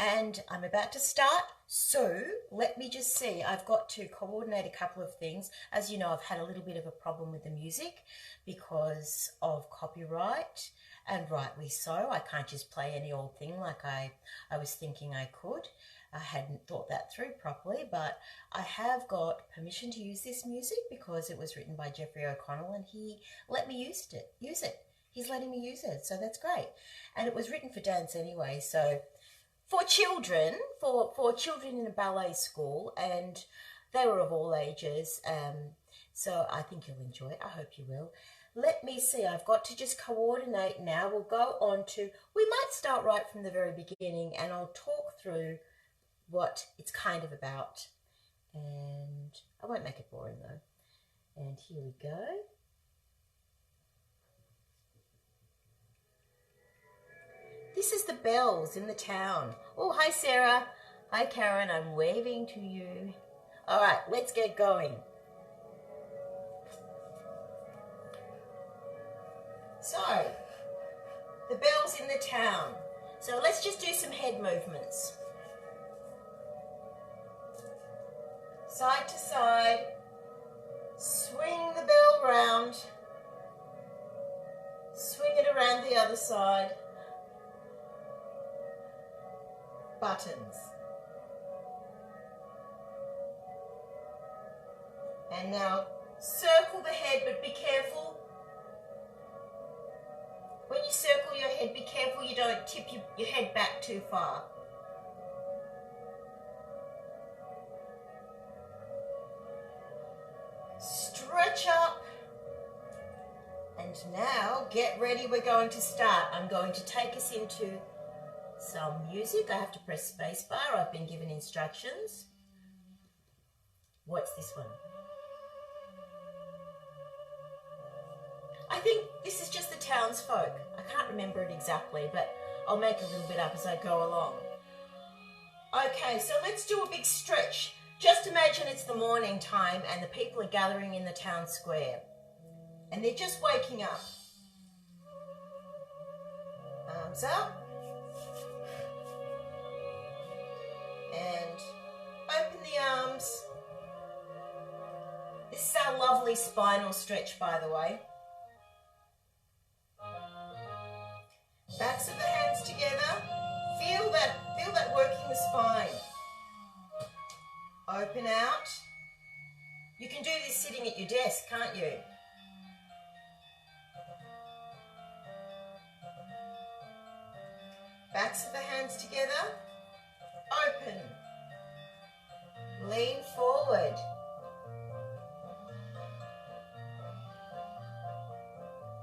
and I'm about to start. So let me just see, I've got to coordinate a couple of things. As you know, I've had a little bit of a problem with the music because of copyright, and rightly so. I can't just play any old thing like I was thinking I could. I hadn't thought that through properly, but I have got permission to use this music because it was written by Jeffrey O'Connell and he let me use it. He's letting me use it, so that's great. And it was written for dance anyway, so for children, for children in a ballet school, and they were of all ages, so I think you'll enjoy it. I hope you will. Let me see, I've got to just coordinate now. We'll go on to, we might start right from the very beginning and I'll talk through what it's kind of about, and I won't make it boring though. And here we go. This is the bells in the town. Oh, hi Sarah. Hi Karen, I'm waving to you. All right, let's get going. So, the bells in the town. So let's just do some head movements. Side to side, swing the bell round, swing it around the other side, buttons. And now circle the head, but be careful. When you circle your head, be careful you don't tip your head back too far. Stretch up, and now get ready, we're going to start. I'm going to take us into some music. I have to press space bar, I've been given instructions. What's this one? I think this is just the townsfolk. I can't remember it exactly, but I'll make a little bit up as I go along. Okay, so let's do a big stretch. Just imagine it's the morning time and the people are gathering in the town square and they're just waking up. Arms up and open the arms. This is our lovely spinal stretch, by the way. Backs of the hands together. Feel that working the spine. Open out. You can do this sitting at your desk, can't you? Backs of the hands together. Open. Lean forward.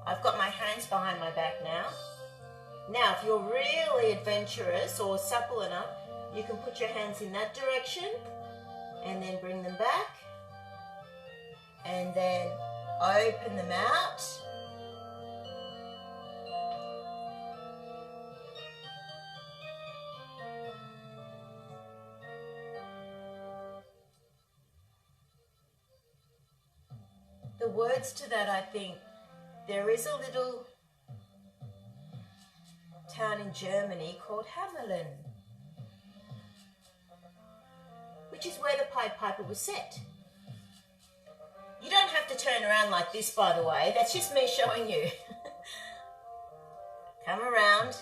I've got my hands behind my back now. Now, if you're really adventurous or supple enough, you can put your hands in that direction and then bring them back and then open them out. The words to that, I think, there is a little town in Germany called Hamelin, which is where the Pied Piper was set. You don't have to turn around like this, by the way. That's just me showing you. Come around.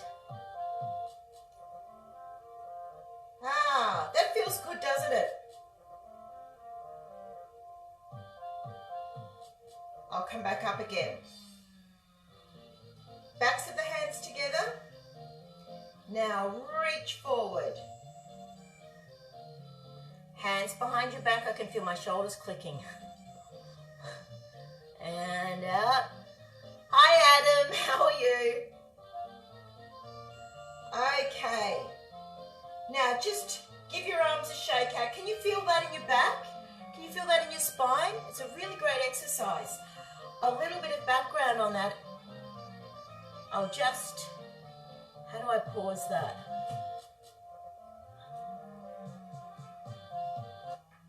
Ah, that feels good, doesn't it? I'll come back up again. Backs of the hands together. Now reach forward. Hands behind your back. I can feel my shoulders clicking. And up. Hi Adam, how are you? Okay. Now just give your arms a shake out. Can you feel that in your back? Can you feel that in your spine? It's a really great exercise. A little bit of background on that. I'll just, how do I pause that?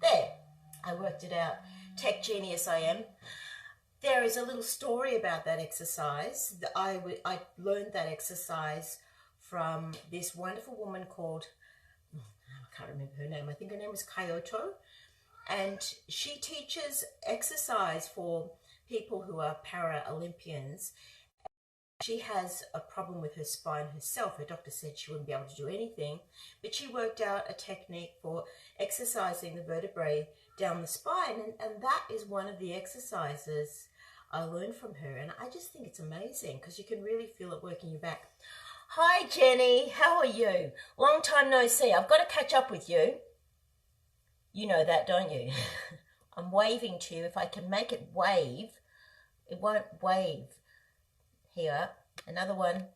There, I worked it out. Tech genius I am. There is a little story about that exercise. I learned that exercise from this wonderful woman called can't remember her name. I think her name was Kyoto. And she teaches exercise for people who are para-Olympians. She has a problem with her spine herself. Her doctor said she wouldn't be able to do anything, but she worked out a technique for exercising the vertebrae down the spine, and that is one of the exercises I learned from her, and I just think it's amazing because you can really feel it working your back. Hi Jenny, how are you? Long time no see. I've got to catch up with you. You know that, don't you? I'm waving to you. If I can make it wave, it won't wave. Here, another one.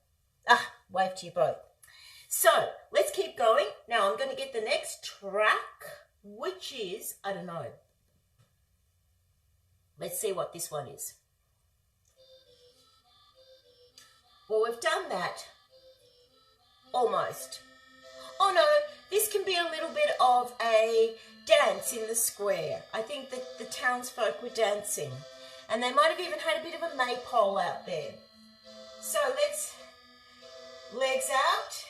Wave to you both. So, let's keep going. Now, I'm going to get the next track, which is, I don't know. Let's see what this one is. Well, we've done that. Almost. Oh no, this can be a little bit of a dance in the square. I think that the townsfolk were dancing. And they might have even had a bit of a maypole out there. So let's, legs out,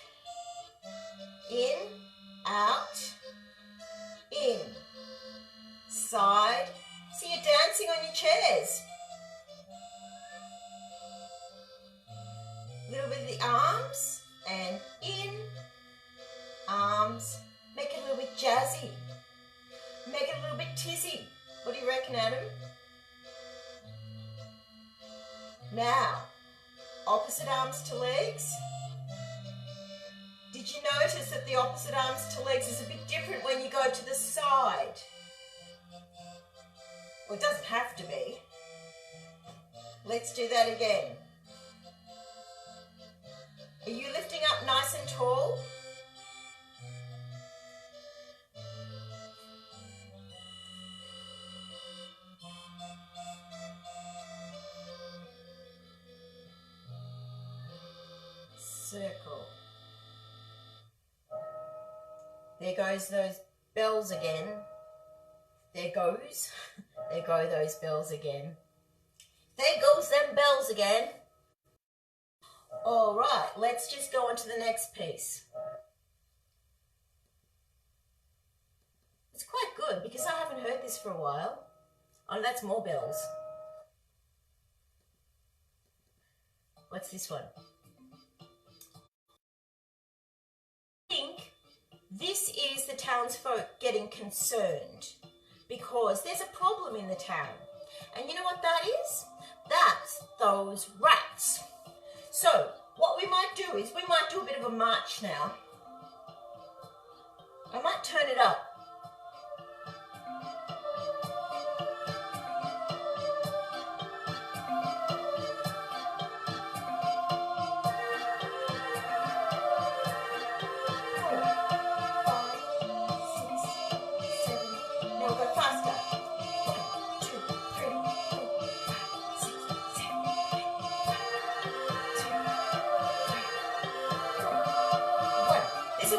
in, out, in, side. See, you're dancing on your chairs. A little bit of the arms, and in, arms. Make it a little bit jazzy. Make it a little bit tizzy. What do you reckon, Adam? Now, opposite arms to legs. Did you notice that the opposite arms to legs is a bit different when you go to the side? Well, it doesn't have to be. Let's do that again. Are you lifting up nice and tall? Circle. There goes those bells again. There goes. There go those bells again. There goes them bells again. All right, let's just go on to the next piece. It's quite good because I haven't heard this for a while. Oh, that's more bells. What's this one? I think this is the townsfolk getting concerned because there's a problem in the town. And you know what that is? That's those rats. So what we might do is we might do a bit of a march now. I might turn it up.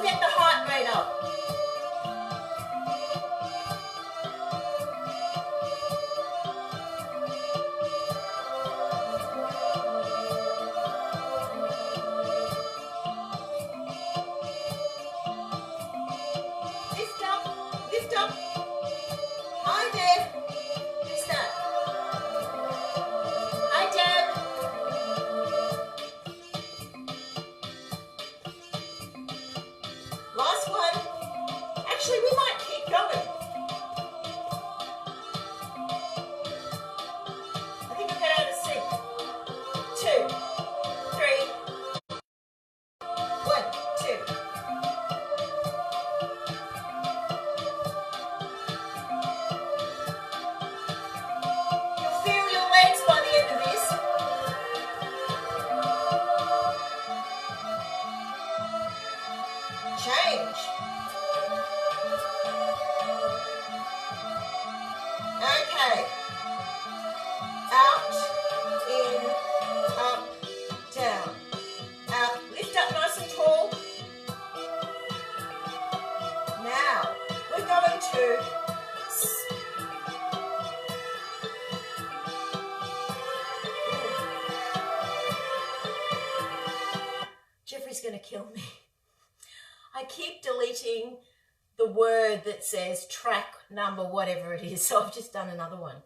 Get the heart rate up. Lift up, lift up. Hi there. Who's that? Hi Deb. Last one. Actually, we might keep going. I think I'll get out of sync. 2, 3, 1, 2. You'll feel your legs by the end of this. Change. Okay. Out, in, up, down. Out. Lift up nice and tall. Now, we're going to Jeffrey's going to kill me. I keep deleting the word that says track number, whatever it is. So I've just done another one.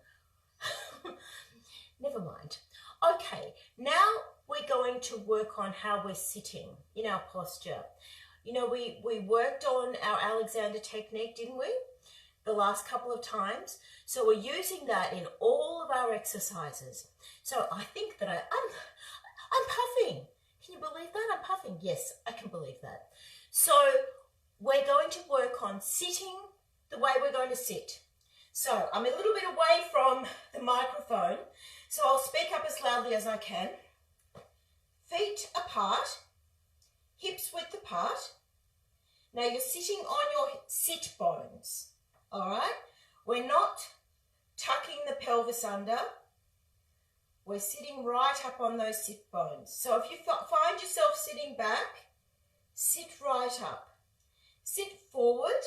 Never mind. Okay, now we're going to work on how we're sitting in our posture. You know, we worked on our Alexander technique, didn't we? The last couple of times. So we're using that in all of our exercises. So I think that I'm puffing. Can you believe that? I'm puffing. Yes, I can believe that. So we're going to work on sitting the way we're going to sit. So I'm a little bit away from the microphone, so I'll speak up as loudly as I can. Feet apart, hips width apart. Now you're sitting on your sit bones, all right? We're not tucking the pelvis under. We're sitting right up on those sit bones. So if you find yourself sitting back, sit right up. Sit forward.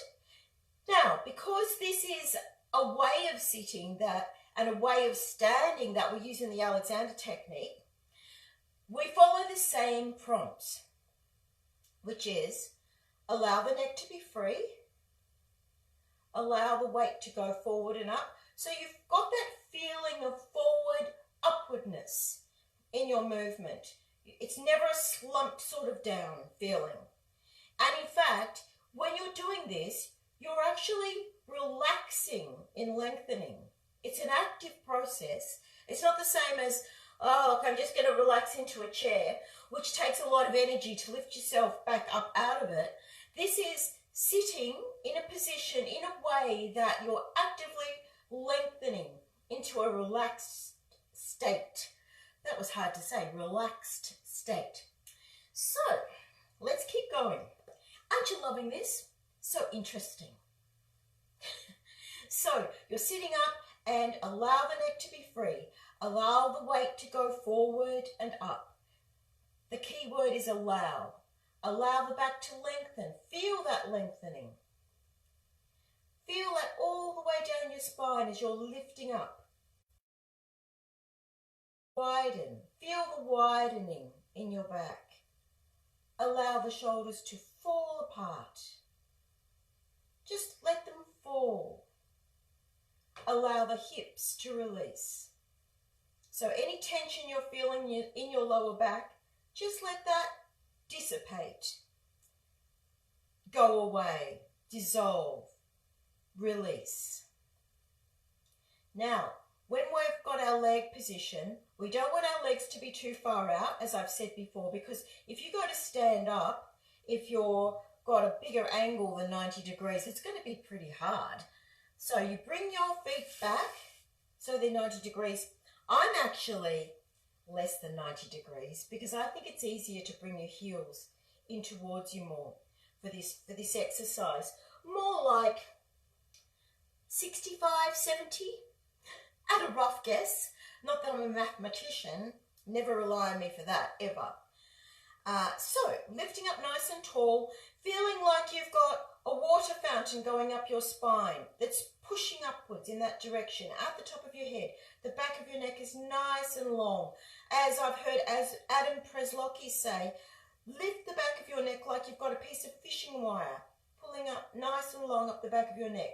Now, because this is a way of sitting and a way of standing that we use in the Alexander technique, we follow the same prompts, which is allow the neck to be free, allow the weight to go forward and up. So you've got that feeling of forward upwardness in your movement. It's never a slumped sort of down feeling. And in fact, when you're doing this, you're actually relaxing in lengthening. It's an active process. It's not the same as, oh, look, I'm just going to relax into a chair, which takes a lot of energy to lift yourself back up out of it. This is sitting in a position, in a way that you're actively lengthening into a relaxed state. That was hard to say, relaxed state. So, let's keep going. Aren't you loving this? So interesting. So, you're sitting up and allow the neck to be free. Allow the weight to go forward and up. The key word is allow. Allow the back to lengthen. Feel that lengthening. Feel that all the way down your spine as you're lifting up. Widen. Feel the widening in your back. Allow the shoulders to fall apart. Just let them fall. Allow the hips to release. So any tension you're feeling in your lower back, just let that dissipate, go away, dissolve, release. Now, when we've got our leg position, we don't want our legs to be too far out, as I've said before, because if you go to stand up, if you've got a bigger angle than 90 degrees, it's going to be pretty hard. So you bring your feet back so they're 90 degrees. I'm actually less than 90 degrees because I think it's easier to bring your heels in towards you more for this exercise. More like 65, 70 at a rough guess. Not that I'm a mathematician, never rely on me for that, ever. So, lifting up nice and tall, feeling like you've got a water fountain going up your spine that's pushing upwards in that direction, at the top of your head. The back of your neck is nice and long. As I've heard as Adam Preslocky say, lift the back of your neck like you've got a piece of fishing wire pulling up nice and long up the back of your neck.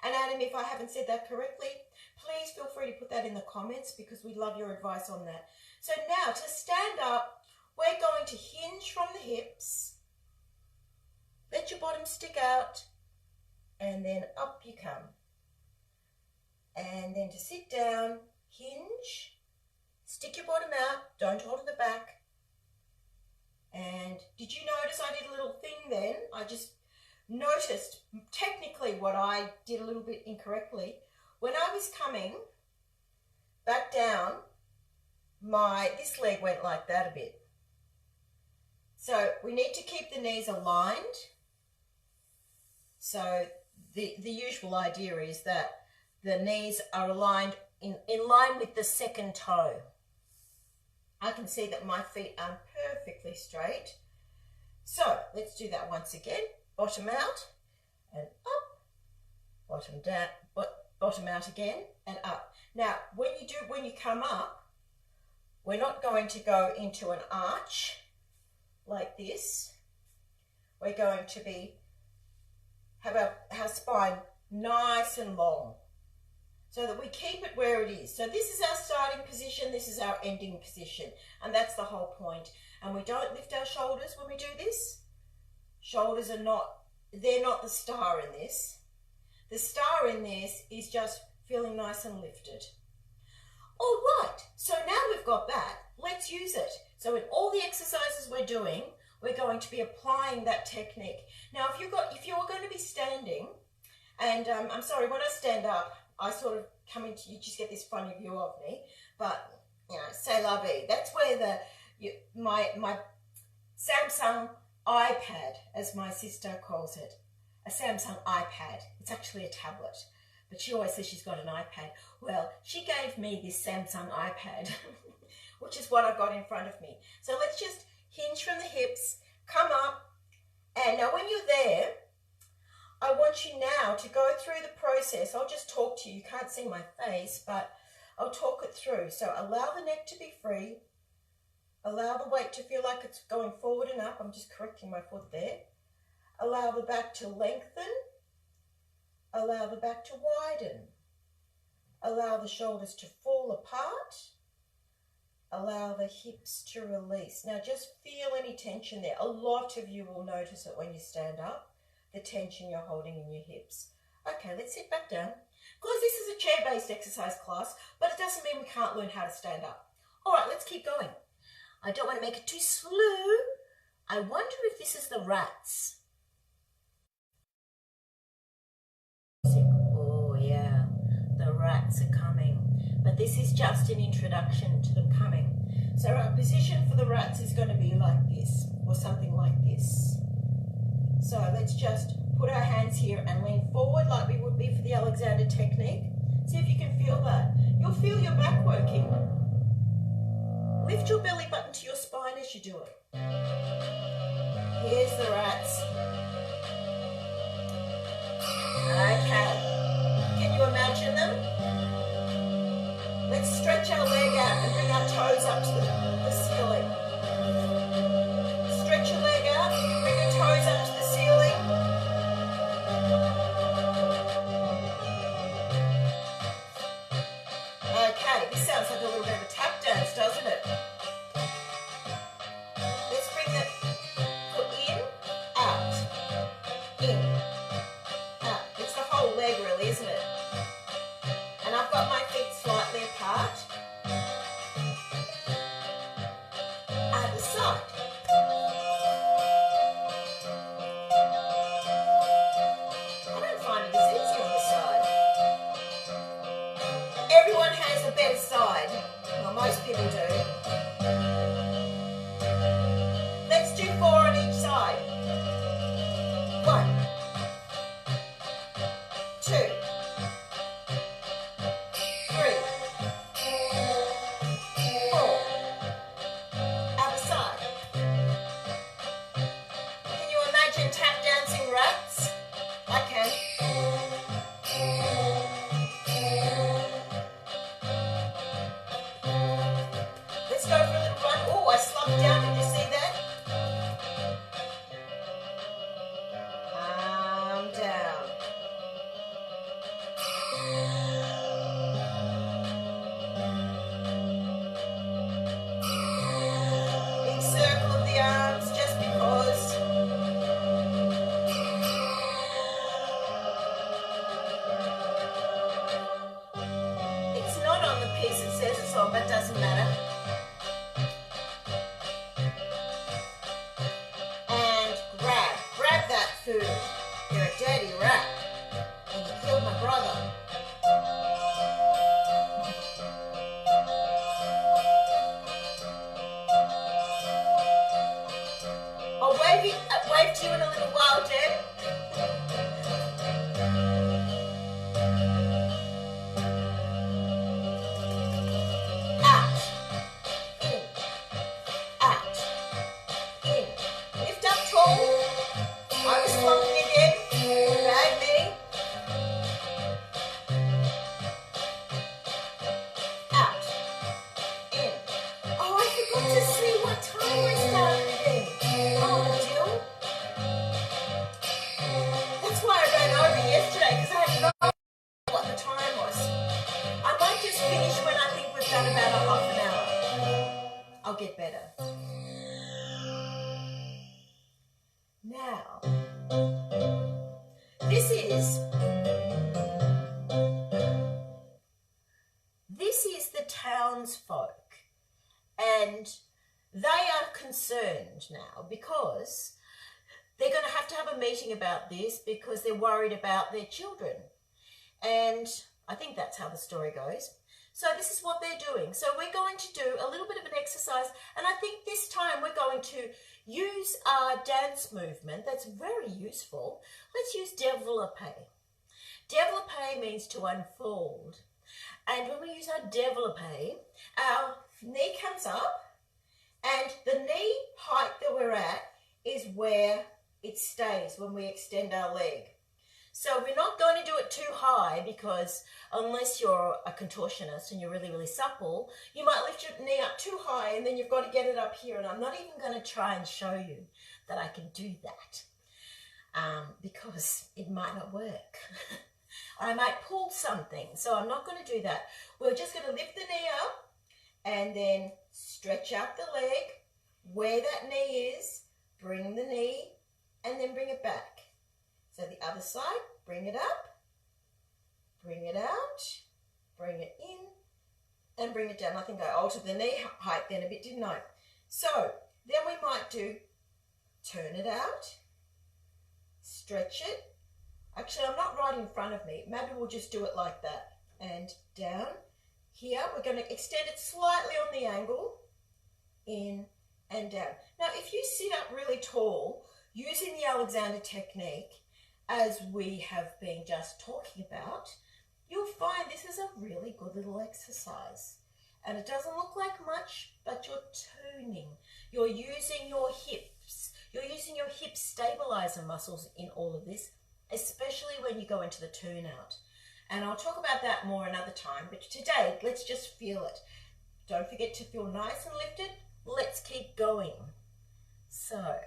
And Adam, if I haven't said that correctly, please feel free to put that in the comments because we'd love your advice on that. So now to stand up, we're going to hinge from the hips. Let your bottom stick out and then up you come. And then to sit down, hinge, stick your bottom out, don't hold at the back. And did you notice I did a little thing then? I just noticed technically what I did a little bit incorrectly. When I was coming back down, this leg went like that a bit. So we need to keep the knees aligned. So the usual idea is that the knees are aligned in line with the second toe. I can see that my feet are perfectly straight. So let's do that once again. Bottom out and up, bottom down, bottom out again and up. Now, when you come up, we're not going to go into an arch like this. We're going to be have our spine nice and long, so that we keep it where it is. So this is our starting position, this is our ending position, and that's the whole point. And we don't lift our shoulders when we do this. Shoulders are not, they're not the star in this. The star in this is just feeling nice and lifted. All right, so now we've got that, let's use it. So in all the exercises we're doing, we're going to be applying that technique. Now, if you're going to be standing, and I'm sorry, when I stand up, I sort of come into, you just get this funny view of me, but, you know, c'est la vie. That's where my Samsung iPad, as my sister calls it, a Samsung iPad. It's actually a tablet, but she always says she's got an iPad. Well, she gave me this Samsung iPad, which is what I've got in front of me. So let's just hinge from the hips, come up, and now when you're there, I want you now to go through the process. I'll just talk to you. You can't see my face, but I'll talk it through. So allow the neck to be free. Allow the weight to feel like it's going forward and up. I'm just correcting my foot there. Allow the back to lengthen. Allow the back to widen. Allow the shoulders to fall apart. Allow the hips to release. Now just feel any tension there. A lot of you will notice it when you stand up, the tension you're holding in your hips. Okay, let's sit back down. Of course, this is a chair-based exercise class, but it doesn't mean we can't learn how to stand up. All right, let's keep going. I don't want to make it too slow. I wonder if this is the rats. Oh yeah, the rats are coming. But this is just an introduction to them coming. So our position for the rats is going to be like this, or something like this. So let's just put our hands here and lean forward like we would be for the Alexander technique. See if you can feel that. You'll feel your back working. Lift your belly button to your spine as you do it. Here's the rats. Okay. Can you imagine them? Let's stretch our leg out and bring our toes up to the ceiling. Stretch your leg out, bring your toes up to the ceiling. Okay, this sounds like a little bit of a tap dance, doesn't it? Let's bring the foot in, out, It's the whole leg really, isn't it? And I've got my feet slightly apart. At the side. I don't find it as easy on the side. Everyone has a better side. Well, most people do. Let's do 4 on each side. 1, 2, 3, 4. Other side. Can you imagine tap dancing rats? I can. about a half an hour. I'll get better. Now, this is the townsfolk, and they are concerned now because they're going to have a meeting about this because they're worried about their children. And I think that's how the story goes. So this is what they're doing. So we're going to do a little bit of an exercise, and I think this time we're going to use our dance movement that's very useful. Let's use développé. Développé means to unfold. And when we use our développé, our knee comes up, and the knee height that we're at is where it stays when we extend our leg. So we're not going to do it too high because unless you're a contortionist and you're really, really supple, you might lift your knee up too high and then you've got to get it up here. And I'm not even going to try and show you that I can do that because it might not work. I might pull something, so I'm not going to do that. We're just going to lift the knee up and then stretch out the leg where that knee is, bring the knee and then bring it back. So the other side, bring it up, bring it out, bring it in, and bring it down. I think I altered the knee height then a bit, didn't I? So then we might do turn it out, stretch it. Actually, I'm not right in front of me. Maybe we'll just do it like that. And down. Here, we're going to extend it slightly on the angle, in and down. Now, if you sit up really tall, using the Alexander technique, as we have been just talking about, you'll find this is a really good little exercise. And it doesn't look like much, but you're tuning. You're using your hips. You're using your hip stabilizer muscles in all of this, especially when you go into the tune out. And I'll talk about that more another time, but today, let's just feel it. Don't forget to feel nice and lifted. Let's keep going. So,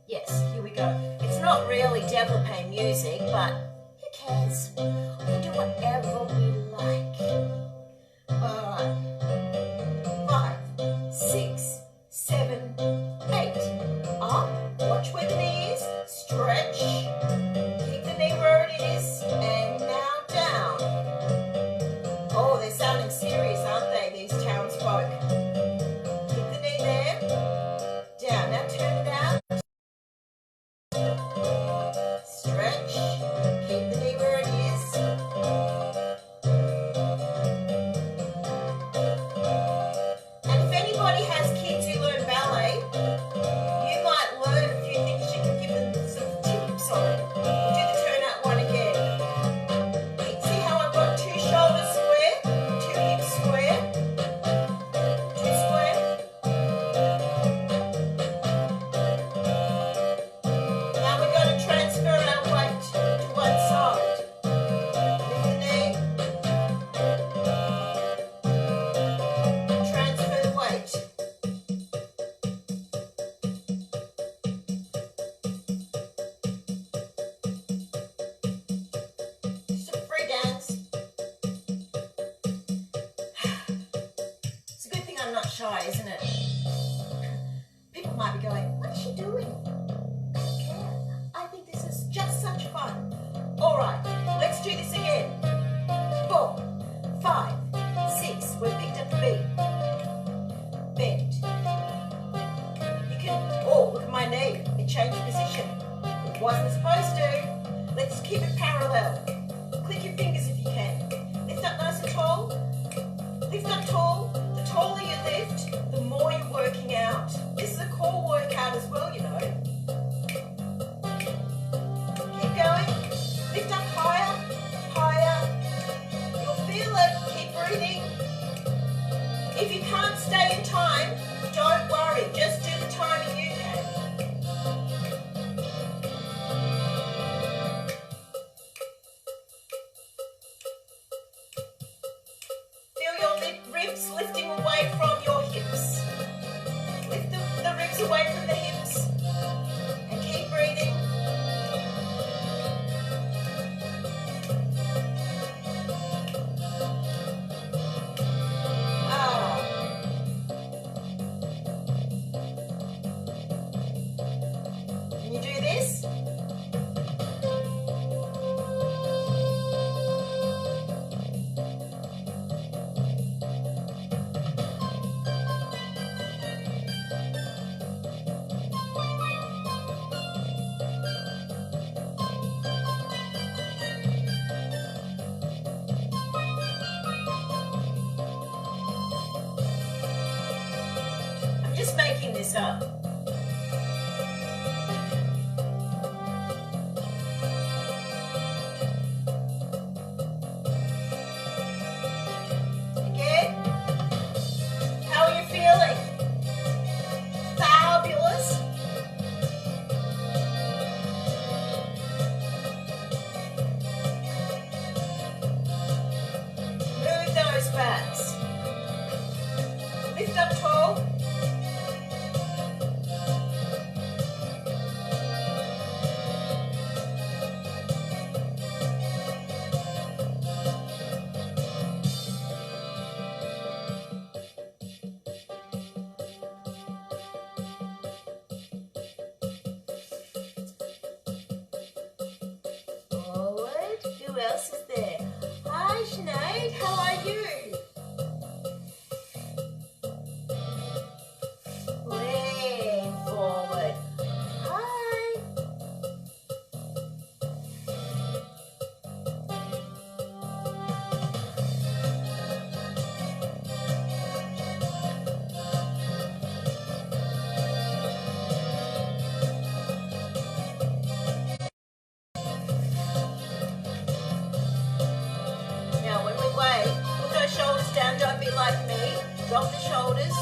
yes, here we go. It's not really développé music, but who cares? We can do whatever we like. All right. 5, 6, 7, 8. Up. Watch where the knee is. Stretch. Keep the knee where it is. And now down. Oh, they're sounding serious, aren't they, these townsfolk? Keep the knee there. Down. Now turn it out. Stretch. Keep the knee where it is. And if anybody has kids who learn ballet, you might learn a few things you can give them some tips on. We'll do the turnout one again. See how I've got 2 shoulders square, 2 hips square, 2 square. Now we're going to transfer our weight to one side. Lift the knee. Transfer the weight. Just a free dance. It's a good thing I'm not shy, isn't it? People might be going, what is she doing? I don't care. I think this is just such fun. All right, let's do this again. 4, 5, 6. We've picked up the beat. Bend. You can, oh, look at my knee. It changed position. It wasn't supposed to. Let's keep it parallel. Click your fingers if you can. Lift up nice and tall. Lift up tall. The taller you lift, the more you're working out. This is a core workout as well, you know. Keep going. Lift up higher, higher. You'll feel it. Keep breathing. If you can't stay in time, don't worry. Just do the timing you can. Feel your ribs lifting away from your hips. Lift the ribs away from the hips. And keep breathing. Who else is there? Hi, Sinead. How are you? Lean forward. Hi. Now, when we wave, put those shoulders down. Don't be like me. Drop the shoulders.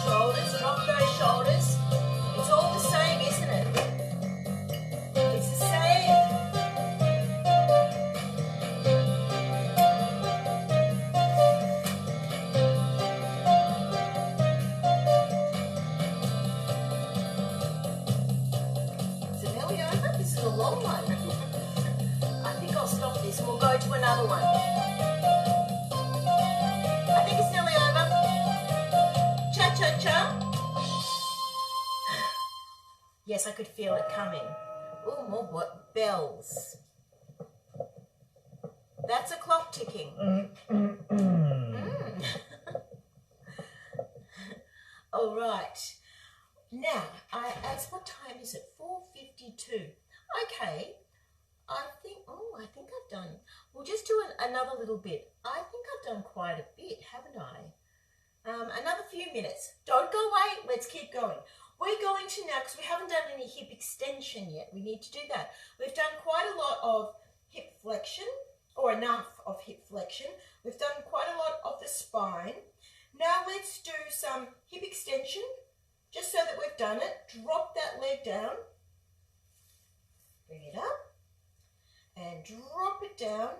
Shoulders, drop those shoulders. It's all the same, isn't it? It's the same. Is it nearly over? This is a long one. I think I'll stop this and we'll go to another one. I think it's nearly over. Cha-cha-cha. Yes, I could feel it coming. Oh, more what? Bells. That's a clock ticking. All right. Now, what time is it? 4:52. Okay. I think I've done, we'll just do another little bit. I think I've done quite a bit, haven't I? Another few minutes. Don't go away. Let's keep going. We're going to now, because we haven't done any hip extension yet. We need to do that. We've done quite a lot of hip flexion, or enough of hip flexion. We've done quite a lot of the spine. Now let's do some hip extension, just so that we've done it. Drop that leg down. Bring it up. And drop it down.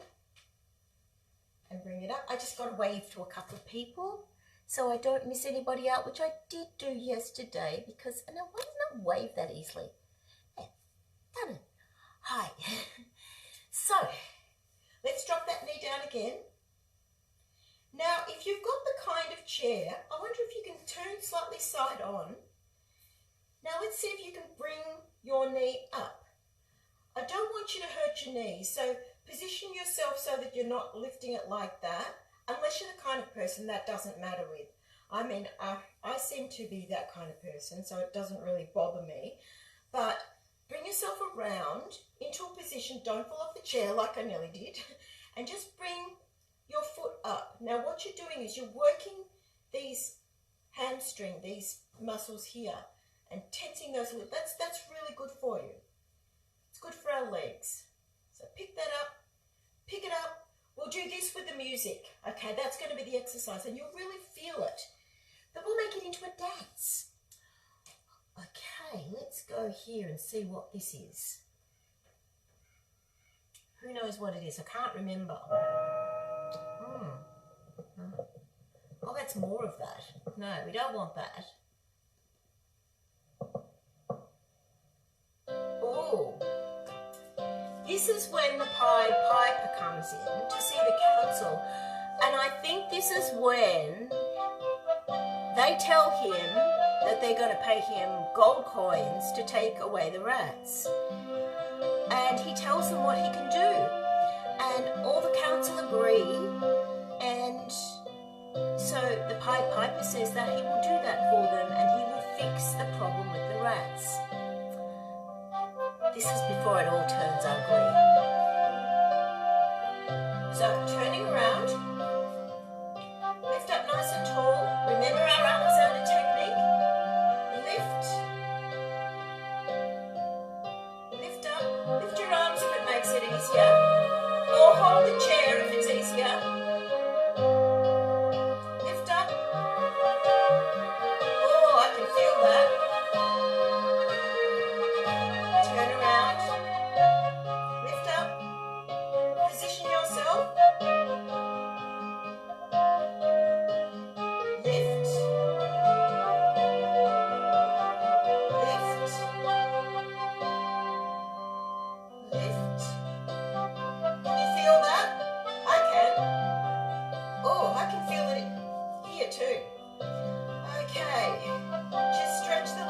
And bring it up. I just got to wave to a couple of people, so I don't miss anybody out, which I did do yesterday, because I know why does not wave that easily. Yeah, done it. Hi. So, let's drop that knee down again. Now, if you've got the kind of chair, I wonder if you can turn slightly side on. Now, let's see if you can bring your knee up. I don't want you to hurt your knees, so position yourself so that you're not lifting it like that. Unless you're the kind of person that doesn't matter with. I mean, I seem to be that kind of person, so it doesn't really bother me. But bring yourself around into a position, don't fall off the chair like I nearly did, and just bring your foot up. Now what you're doing is you're working these hamstring, these muscles here, and tensing those. That's really good for you. It's good for our legs. So pick that up, pick it up. We'll do this with the music, okay? That's going to be the exercise, and you'll really feel it. But we'll make it into a dance. Okay, let's go here and see what this is. Who knows what it is? I can't remember. Oh, that's more of that. No, we don't want that. Oh. This is when the Pied Piper comes in to see the council, and I think this is when they tell him that they're going to pay him gold coins to take away the rats. And he tells them what he can do, and all the council agree, and so the Pied Piper says that he will do that for them, and he will fix the problem with the rats. This is before it all turns ugly. So, turning around, lift up nice and tall. Remember our Alexander technique. Lift. Lift up. Lift your arms if it makes it easier. Or hold the chair if it's easier. Lift up. Oh, I can feel that. Turn around, lift up, position yourself, lift, lift, lift. Can you feel that? I can. Oh, I can feel it here too. Okay, just stretch the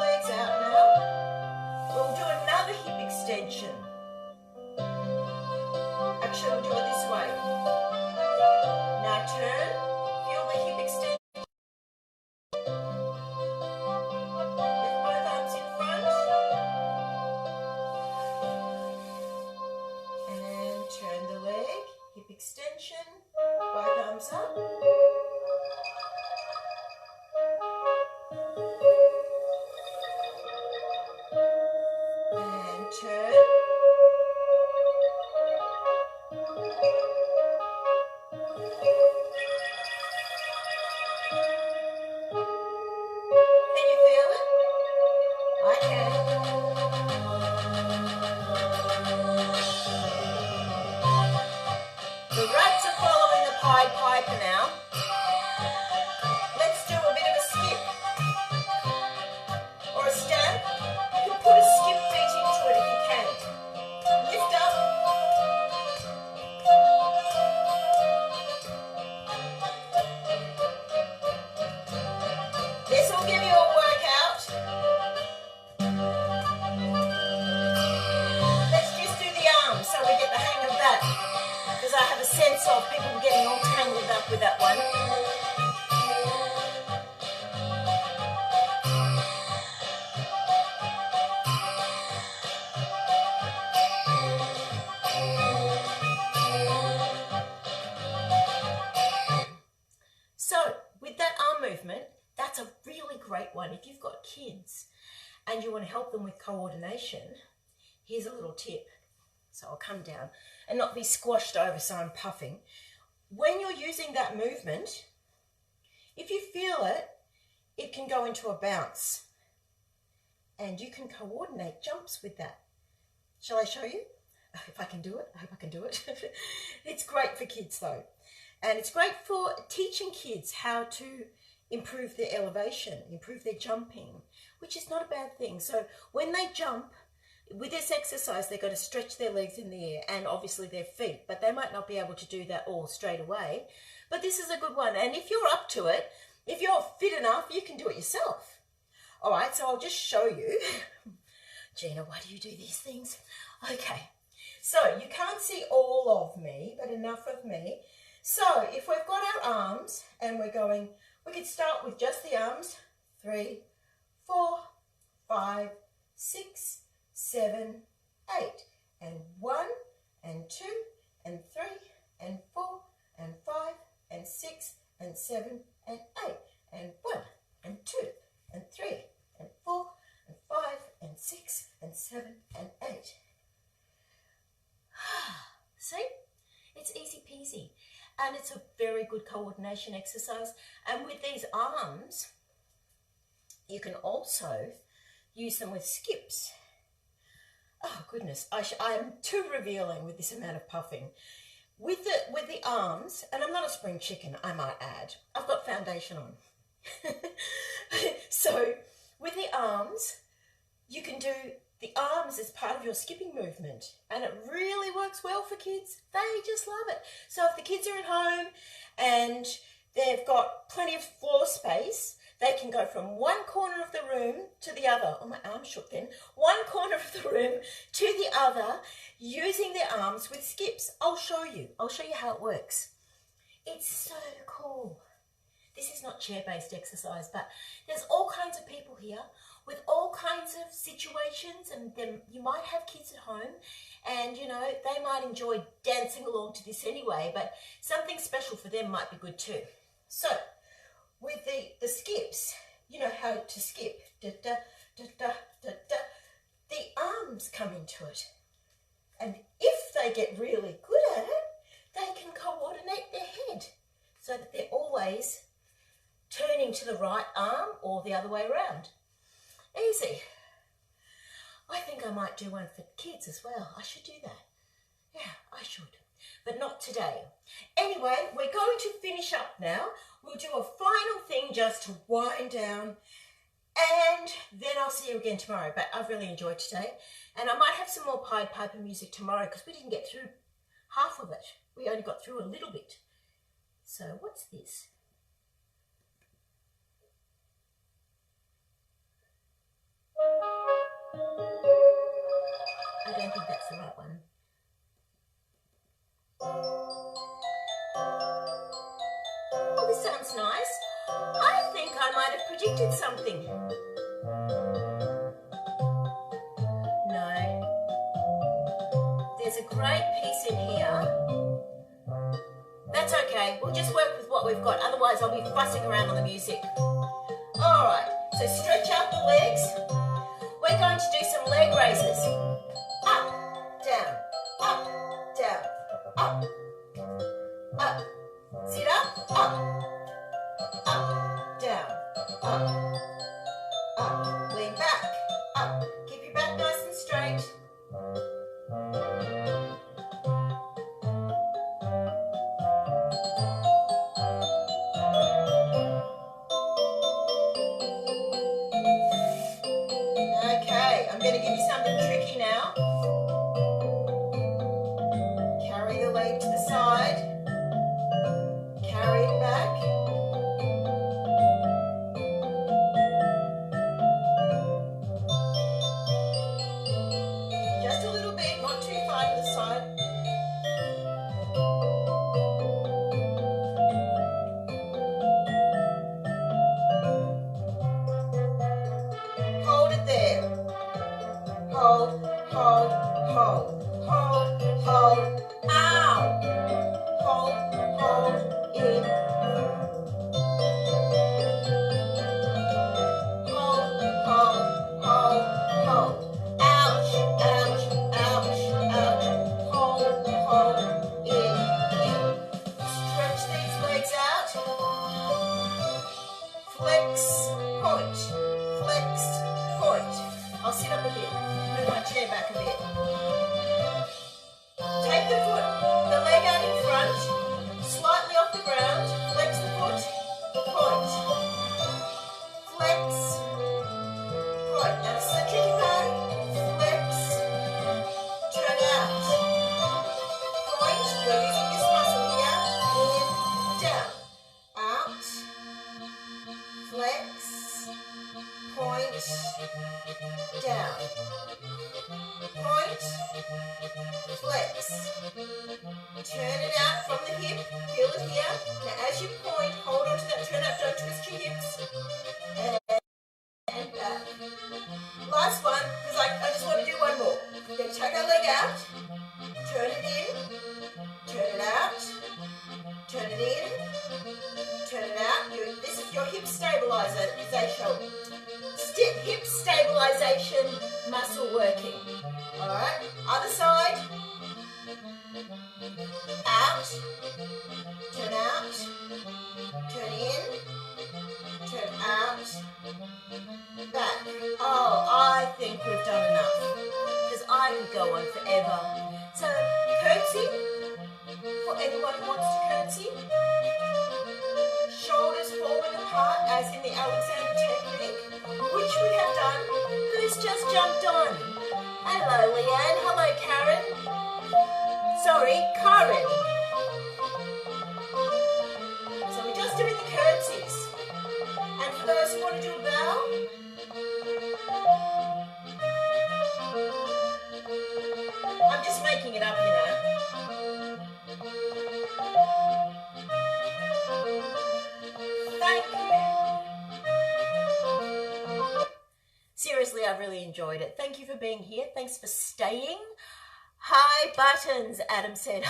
arms up. And turn. Can you feel it? I can. The rats are following the Pied Piper now. Let's do a bit of a skip or a stamp. You can put a skip beat into it if you can. Lift up. This will give you a workout. Let's just do the arms so we get the hang of that, because I have a sense of people getting all tangled up with that one. So with that arm movement, that's a really great one. If you've got kids and you want to help them with coordination, here's a little tip. So I'll come down and not be squashed over so I'm puffing. When you're using that movement, if you feel it, it can go into a bounce. And you can coordinate jumps with that. Shall I show you? If I can do it, I hope I can do it. It's great for kids though. And it's great for teaching kids how to improve their elevation, improve their jumping, which is not a bad thing. So when they jump, with this exercise, they've got to stretch their legs in the air and obviously their feet, but they might not be able to do that all straight away. But this is a good one. And if you're up to it, if you're fit enough, you can do it yourself. All right, so I'll just show you. Gina, why do you do these things? Okay, so you can't see all of me, but enough of me. So if we've got our arms and we're going, we could start with just the arms. 3, 4, 5, 6, 7, 8, and 1, and 2, and 3, and 4, and 5, and 6, and 7, and 8, and 1, and 2, and 3, and 4, and 5, and 6, and 7, and 8. See? It's easy peasy. And it's a very good coordination exercise. And with these arms, you can also use them with skips. Oh goodness, I am too revealing with this amount of puffing. With the arms, and I'm not a spring chicken, I might add. I've got foundation on. So with the arms, you can do the arms as part of your skipping movement, and it really works well for kids. They just love it. So if the kids are at home and they've got plenty of floor space, they can go from one corner of the room to the other. Oh, my arm shook then. One corner of the room to the other using their arms with skips. I'll show you. I'll show you how it works. It's so cool. This is not chair-based exercise, but there's all kinds of people here with all kinds of situations, and then you might have kids at home and, you know, they might enjoy dancing along to this anyway, but something special for them might be good too. So with the skips, you know how to skip. Da, da, da, da, da, da. The arms come into it. And if they get really good at it, they can coordinate their head so that they're always turning to the right arm or the other way around. Easy. I think I might do one for kids as well. I should do that. Yeah, I should. But not today. Anyway, we're going to finish up now. We'll do a final thing just to wind down, and then I'll see you again tomorrow. But I've really enjoyed today, and I might have some more Pied Piper music tomorrow because we didn't get through half of it. We only got through a little bit. So what's this? I don't think that's the right one. Oh, this sounds nice. I think I might have predicted something. No. There's a great piece in here. That's That's okay. We'll just work with what we've got. Otherwise, I'll be fussing around on the music. All right. So stretch out the legs. We're going to do some leg raises. Up, down, up, down, up, up. Sit up, down, up. Lean back, up. Keep your back nice and straight. Okay, I'm going to give you something tricky now. Carry the leg to the side. Carry it back. Just a little bit, not too far to the side. Hold it there. Hold, hold, hold, hold, hold. Ow! Hold, hold, in. Hold, hold, hold, hold. Ouch, ouch, ouch, ouch. Hold, hold, in. Stretch these legs out. Flex, point. Flex, point. I'll sit up a bit. Move my chair back a bit. Take the foot, the leg out in front, slightly off the ground. Flex the foot, point. Flex, point. Now this is the tricky part. Flex, turn out. Point, we're using this muscle here. In, down. Out. Flex, point, down. Point, flex. Turn it out from the hip, feel it here. Now as you point, hold on to that turn out, don't twist your hips. And back. Last one, because I just want to do one more. Then take our leg out, turn it in, turn it out, turn it in, turn it out. This is your hip stabilization. Hip stabilization muscle working. Alright, other side. Out, turn out, turn in, turn out, back. Oh, I think we've done enough, because I could go on forever. So, curtsy, for anyone who wants to curtsy. Shoulders falling apart, as in the Alexander technique, which we have done. Who's just jumped on? Hello, Leanne. Hello, Karen. Sorry, Karen. So we're just doing the curtsies. And for those who want to do a bow, I'm just making it up, you know. Thank you. Seriously, I've really enjoyed it. Thank you for being here. Thanks for staying. Hi, buttons, Adam said.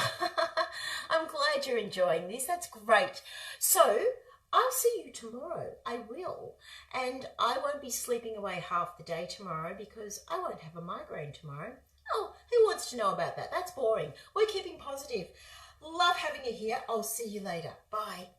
I'm glad you're enjoying this. That's great. So, I'll see you tomorrow. I will. And I won't be sleeping away half the day tomorrow because I won't have a migraine tomorrow. Oh, who wants to know about that? That's boring. We're keeping positive. Love having you here. I'll see you later. Bye.